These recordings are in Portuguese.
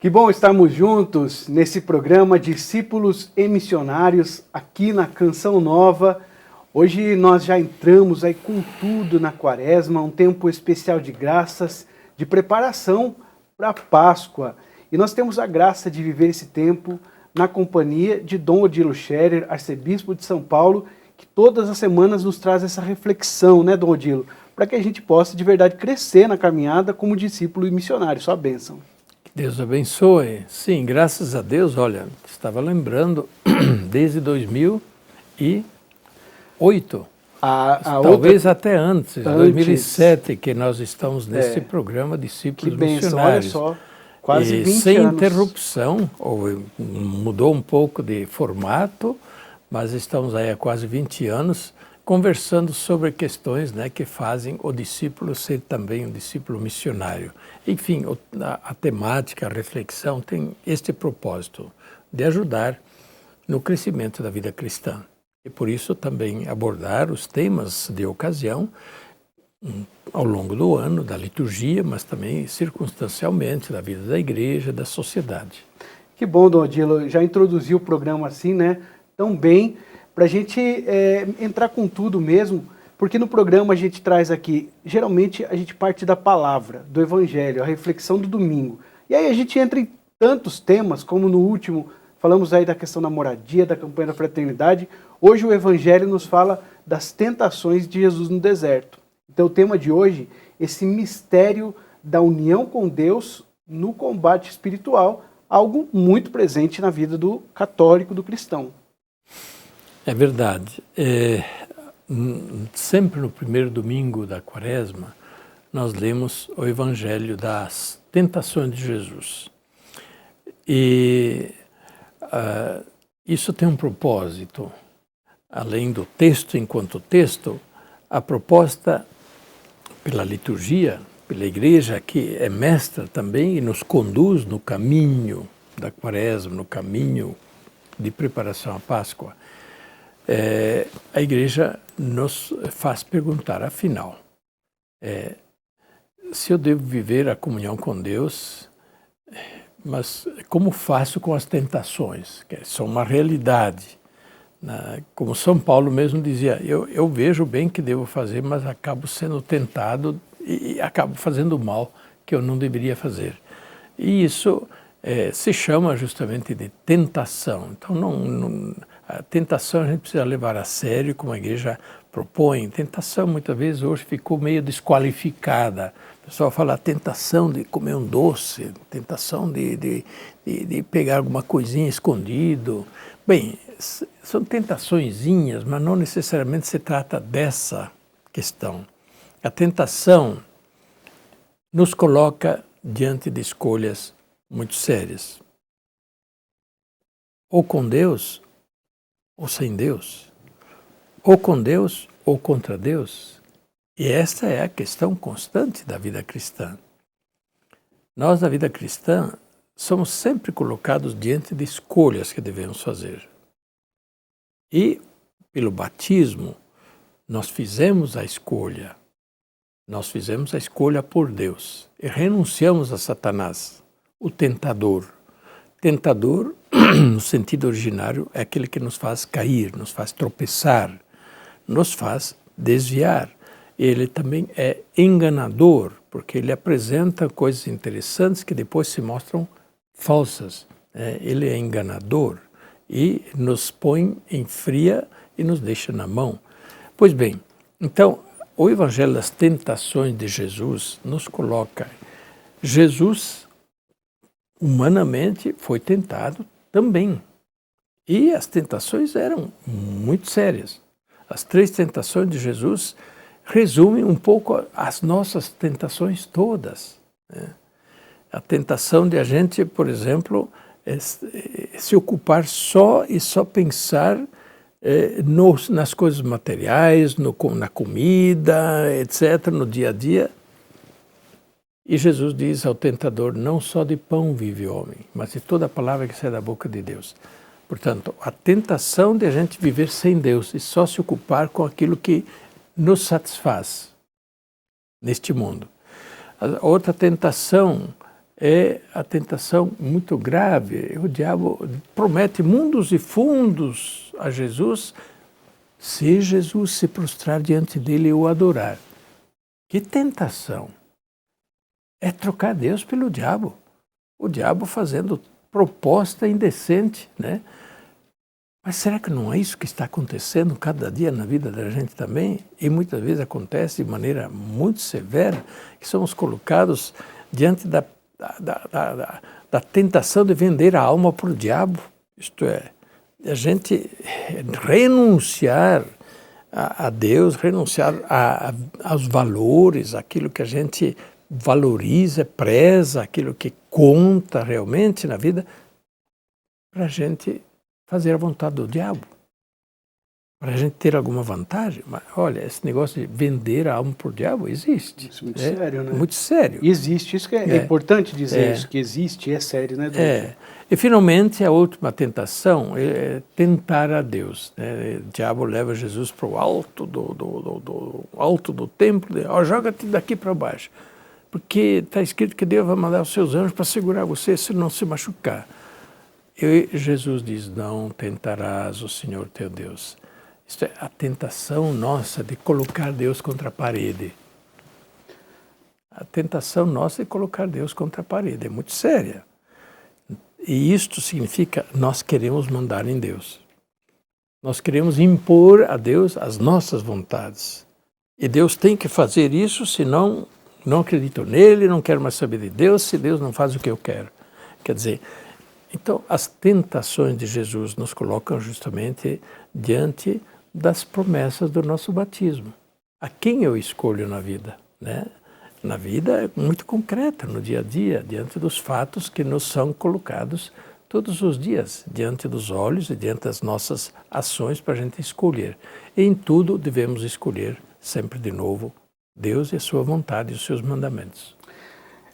Que bom estarmos juntos nesse programa Discípulos e Missionários aqui na Canção Nova. Hoje nós já entramos aí com tudo na Quaresma, um tempo especial de graças, de preparação para a Páscoa. E nós temos a graça de viver esse tempo na companhia de Dom Odilo Scherer, arcebispo de São Paulo, que todas as semanas nos traz essa reflexão, né, Dom Odilo? Para que a gente possa de verdade crescer na caminhada como discípulo e missionário. Sua bênção. Deus abençoe. Sim, graças a Deus, olha, estava lembrando, desde 2008, talvez até antes, 2007, que nós estamos nesse programa Discípulos Missionários. Olha só, quase 20 sem anos. interrupção, mudou um pouco de formato, mas estamos aí há quase 20 anos conversando sobre questões, né, que fazem o discípulo ser também um discípulo missionário. Enfim, a temática, a reflexão tem este propósito de ajudar no crescimento da vida cristã. E por isso também abordar os temas de ocasião ao longo do ano, da liturgia, mas também circunstancialmente da vida da igreja, da sociedade. Que bom, Dom Odilo, já introduziu o programa assim, né, tão bem, para a gente entrar com tudo mesmo, porque no programa a gente traz aqui, geralmente a gente parte da palavra, do evangelho, a reflexão do domingo. E aí a gente entra em tantos temas, como no último, falamos aí da questão da moradia, da campanha da fraternidade. Hoje o evangelho nos fala das tentações de Jesus no deserto. Então o tema de hoje, esse mistério da união com Deus no combate espiritual, algo muito presente na vida do católico, do cristão. É verdade. Sempre no primeiro domingo da Quaresma, nós lemos o Evangelho das tentações de Jesus. E isso tem um propósito. Além do texto enquanto texto, a proposta pela liturgia, pela Igreja, que é mestra também e nos conduz no caminho da Quaresma, no caminho de preparação à Páscoa, a Igreja nos faz perguntar, afinal, se eu devo viver a comunhão com Deus, mas como faço com as tentações, que são uma realidade. Como São Paulo mesmo dizia, eu vejo bem que devo fazer, mas acabo sendo tentado e acabo fazendo o mal que eu não deveria fazer. E isso se chama justamente de tentação. Então, a tentação a gente precisa levar a sério, como a Igreja propõe. Tentação, muitas vezes, hoje ficou meio desqualificada. O pessoal fala tentação de comer um doce, tentação de pegar alguma coisinha escondido. Bem, são tentaçõezinhas, mas não necessariamente se trata dessa questão. A tentação nos coloca diante de escolhas muito sérias. Ou com Deus, ou sem Deus. Ou com Deus, ou contra Deus. E esta é a questão constante da vida cristã. Nós, na vida cristã, somos sempre colocados diante de escolhas que devemos fazer. E, pelo batismo, nós fizemos a escolha. Nós fizemos a escolha por Deus. E renunciamos a Satanás, o tentador. Tentador, no sentido originário, é aquele que nos faz cair, nos faz tropeçar, nos faz desviar. Ele também é enganador, porque ele apresenta coisas interessantes que depois se mostram falsas. Ele é enganador e nos põe em fria e nos deixa na mão. Pois bem, então, o Evangelho das Tentações de Jesus nos coloca Jesus humanamente foi tentado também. E as tentações eram muito sérias. As 3 tentações de Jesus resumem um pouco as nossas tentações todas. A tentação de a gente, por exemplo, se ocupar só e só pensar nas coisas materiais, na comida, etc., no dia a dia. E Jesus diz ao tentador, não só de pão vive o homem, mas de toda a palavra que sai da boca de Deus. Portanto, a tentação de a gente viver sem Deus e só se ocupar com aquilo que nos satisfaz neste mundo. A outra tentação é a tentação muito grave. O diabo promete mundos e fundos a Jesus se Jesus se prostrar diante dele e o adorar. Que tentação! É trocar Deus pelo diabo. O diabo fazendo proposta indecente, né? Mas será que não é isso que está acontecendo cada dia na vida da gente também? E muitas vezes acontece de maneira muito severa, que somos colocados diante da tentação de vender a alma para o diabo. Isto é, a gente renunciar a Deus, renunciar aos valores, aquilo que a gente valoriza, preza, aquilo que conta realmente na vida, para a gente fazer a vontade do diabo, para a gente ter alguma vantagem. Mas olha, esse negócio de vender a alma por diabo existe. Isso é muito sério, né? Muito sério. Existe, isso que é importante dizer, isso, que existe, é sério, né? E finalmente a última tentação é tentar a Deus, né? O diabo leva Jesus para o alto do templo, joga-te daqui para baixo, porque está escrito que Deus vai mandar os seus anjos para segurar você se não se machucar. E Jesus diz, não tentarás o Senhor teu Deus. Isto é a tentação nossa de colocar Deus contra a parede. A tentação nossa de colocar Deus contra a parede é muito séria. E isto significa, nós queremos mandar em Deus. Nós queremos impor a Deus as nossas vontades. E Deus tem que fazer isso, senão não acredito nele, não quero mais saber de Deus, se Deus não faz o que eu quero. Quer dizer, então as tentações de Jesus nos colocam justamente diante das promessas do nosso batismo. A quem eu escolho na vida, né? Na vida é muito concreta, no dia a dia, diante dos fatos que nos são colocados todos os dias, diante dos olhos e diante das nossas ações para a gente escolher. E em tudo devemos escolher sempre de novo Deus e a sua vontade e os seus mandamentos.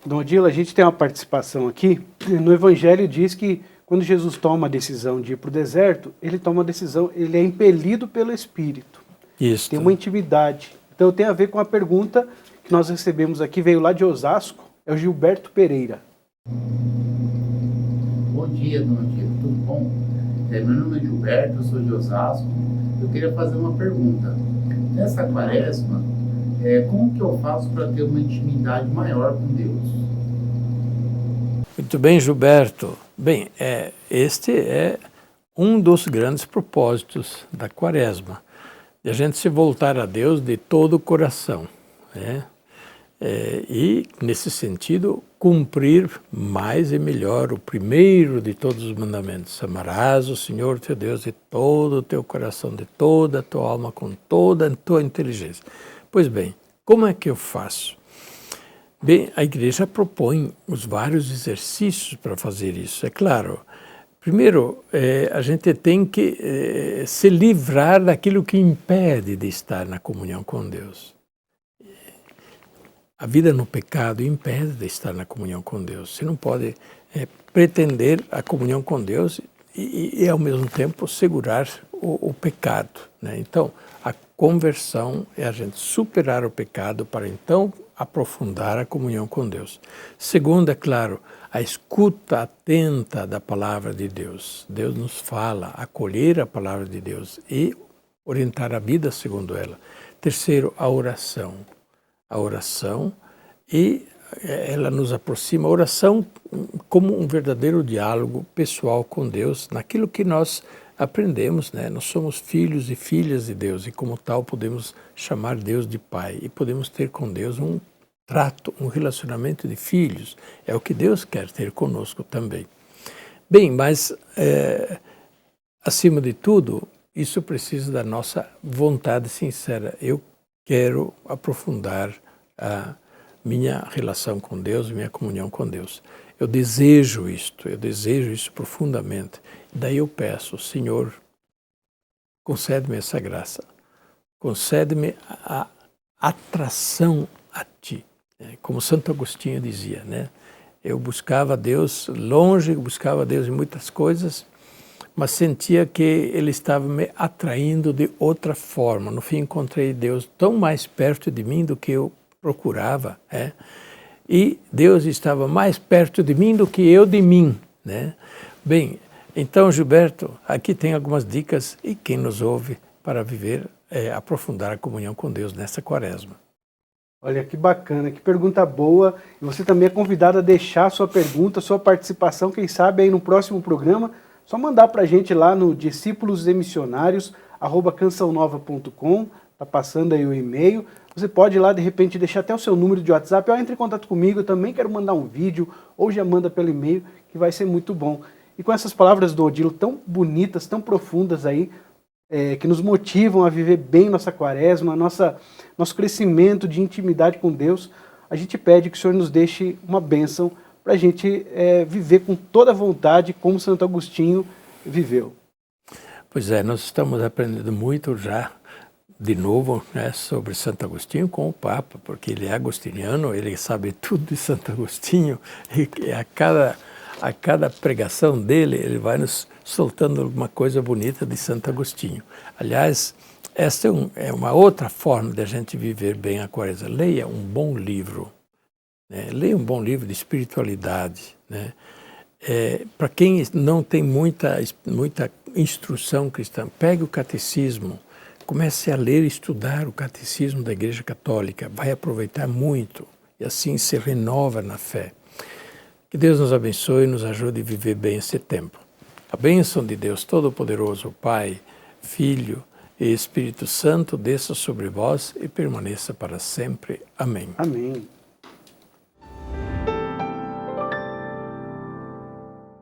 Dom Odilo, a gente tem uma participação aqui. No Evangelho diz que quando Jesus toma a decisão de ir para o deserto, ele toma a decisão, ele é impelido pelo Espírito. Isso. Tem uma intimidade. Então tem a ver com a pergunta que nós recebemos aqui, veio lá de Osasco, é o Gilberto Pereira. Bom dia, Dom Odilo, tudo bom? Meu nome é Gilberto, eu sou de Osasco. Eu queria fazer uma pergunta. Nessa quaresma, como que eu faço para ter uma intimidade maior com Deus? Muito bem, Gilberto. Bem, este é um dos grandes propósitos da quaresma, de a gente se voltar a Deus de todo o coração, né? E, nesse sentido, cumprir mais e melhor o primeiro de todos os mandamentos. Amarás o Senhor teu Deus de todo o teu coração, de toda a tua alma, com toda a tua inteligência. Pois bem, como é que eu faço? Bem, a igreja propõe os vários exercícios para fazer isso. É claro, primeiro, a gente tem que se livrar daquilo que impede de estar na comunhão com Deus. A vida no pecado impede de estar na comunhão com Deus. Você não pode pretender a comunhão com Deus e ao mesmo tempo, segurar o pecado, né? Então, a conversão é a gente superar o pecado para então aprofundar a comunhão com Deus. Segundo, é claro, a escuta atenta da palavra de Deus. Deus nos fala, acolher a palavra de Deus e orientar a vida segundo ela. Terceiro, a oração. A oração, e ela nos aproxima, a oração como um verdadeiro diálogo pessoal com Deus, naquilo que nós aprendemos, né? Nós somos filhos e filhas de Deus e como tal podemos chamar Deus de Pai e podemos ter com Deus um trato, um relacionamento de filhos. É o que Deus quer ter conosco também. Bem, mas acima de tudo, isso precisa da nossa vontade sincera. Eu quero aprofundar a minha relação com Deus, minha comunhão com Deus. Eu desejo isso profundamente. Daí eu peço, Senhor, concede-me essa graça, concede-me a atração a Ti. Como Santo Agostinho dizia, né? Eu buscava Deus longe, buscava Deus em muitas coisas, mas sentia que Ele estava me atraindo de outra forma. No fim, encontrei Deus tão mais perto de mim do que eu procurava, e Deus estava mais perto de mim do que eu de mim, né? Bem, então, Gilberto, aqui tem algumas dicas e quem nos ouve para viver, aprofundar a comunhão com Deus nesta quaresma. Olha que bacana, que pergunta boa. E você também é convidado a deixar sua pergunta, sua participação, quem sabe aí no próximo programa, só mandar para a gente lá no discípulosemissionários@cançãonova.com, tá passando aí o e-mail. Você pode ir lá, de repente, deixar até o seu número de WhatsApp, entre em contato comigo, eu também quero mandar um vídeo, ou já manda pelo e-mail, que vai ser muito bom. E com essas palavras do Odilo tão bonitas, tão profundas aí, que nos motivam a viver bem nossa quaresma, nosso crescimento de intimidade com Deus, a gente pede que o Senhor nos deixe uma bênção para a gente viver com toda a vontade como Santo Agostinho viveu. Pois é, nós estamos aprendendo muito já, de novo, né, sobre Santo Agostinho com o Papa, porque ele é agostiniano, ele sabe tudo de Santo Agostinho, e a cada pregação dele, ele vai nos soltando alguma coisa bonita de Santo Agostinho. Aliás, esta é uma outra forma de a gente viver bem a quaresma. Leia um bom livro, né? Leia um bom livro de espiritualidade, né? Para quem não tem muita instrução cristã, pegue o catecismo, comece a ler e estudar o catecismo da Igreja Católica, vai aproveitar muito e assim se renova na fé. Que Deus nos abençoe e nos ajude a viver bem esse tempo. A bênção de Deus Todo-Poderoso, Pai, Filho e Espírito Santo desça sobre vós e permaneça para sempre. Amém. Amém.